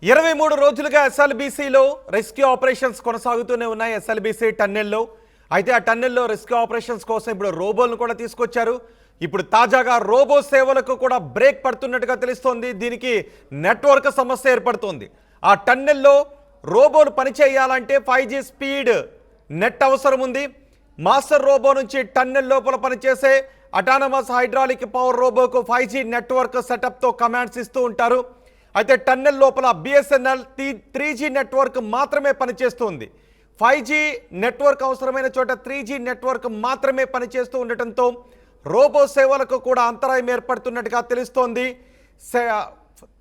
23 రోజులుగా ఎస్ఎల్బీసీలో rescue operations కొనసాగుతూనే ఉన్నాయి. ఎస్ఎల్బీసీ టన్నెల్లో అయితే ఆ టన్నెల్లో రెస్క్యూ ఆపరేషన్స్ కోసం ఇప్పుడు రోబోలను కూడా తీసుకొచ్చారు. ఇప్పుడు తాజాగా రోబో సేవలకు కూడా బ్రేక్ పడుతున్నట్టుగా తెలుస్తోంది. దీనికి నెట్వర్క్ సమస్య ఏర్పడుతోంది. ఆ టన్నెల్లో రోబోలు పనిచేయాలంటే 5G స్పీడ్ నెట్ అవసరం ఉంది. మాస్టర్ రోబో నుంచి టన్నెల్ లోపల పనిచేసే అటానమస్ హైడ్రాలిక్ పవర్ రోబోకు 5G నెట్వర్క్ సెటప్తో కమాండ్స్ ఇస్తూ ఉంటారు. అయితే టన్నెల్ లోపల బిఎస్ఎన్ఎల్ 3G నెట్వర్క్ మాత్రమే పనిచేస్తుంది. 5G నెట్వర్క్ అవసరమైన చోట 3G నెట్వర్క్ మాత్రమే పనిచేస్తూ ఉండటంతో రోబో సేవలకు కూడా అంతరాయం ఏర్పడుతున్నట్టుగా తెలుస్తోంది.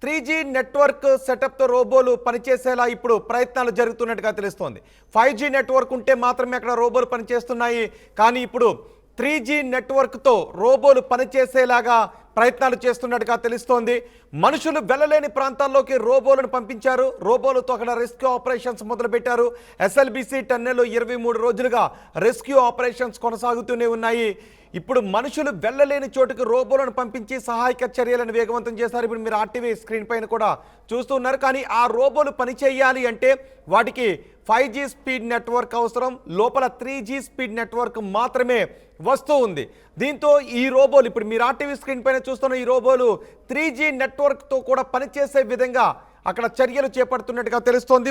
3G నెట్వర్క్ సెటప్తో రోబోలు పనిచేసేలా ఇప్పుడు ప్రయత్నాలు జరుగుతున్నట్టుగా తెలుస్తోంది. 5G నెట్వర్క్ ఉంటే మాత్రమే అక్కడ రోబోలు పనిచేస్తున్నాయి. కానీ ఇప్పుడు 3G నెట్వర్క్తో రోబోలు పనిచేసేలాగా ప్రయత్నాలు చేస్తున్నట్టుగా తెలుస్తోంది. మనుషులు వెళ్ళలేని ప్రాంతాల్లోకి రోబోలను పంపించారు. రోబోలతో అక్కడ రెస్క్యూ ఆపరేషన్స్ మొదలుపెట్టారు. ఎస్ఎల్బీసీ టన్నెల్లో 23 రోజులుగా రెస్క్యూ ఆపరేషన్స్ కొనసాగుతూనే ఉన్నాయి. ఇప్పుడు మనుషులు వెళ్ళలేని చోటుకు రోబోలను పంపించి సహాయక చర్యలను వేగవంతం చేశారు. ఇప్పుడు మీరు ఆర్టీవీ స్క్రీన్ పైన కూడా చూస్తున్నారు. కానీ ఆ రోబోలు పనిచేయాలి అంటే వాటికి 5G స్పీడ్ నెట్వర్క్ అవసరం. లోపల 3G స్పీడ్ నెట్వర్క్ మాత్రమే వస్తూ ఉంది. దీంతో ఈ రోబోలు ఇప్పుడు మీరు ఆర్టీవీ స్క్రీన్ పైన చూస్తున్న ఈ రోబోలు 3G నెట్వర్క్తో కూడా పనిచేసే విధంగా అక్కడ చర్యలు చేపడుతున్నట్టుగా తెలుస్తోంది.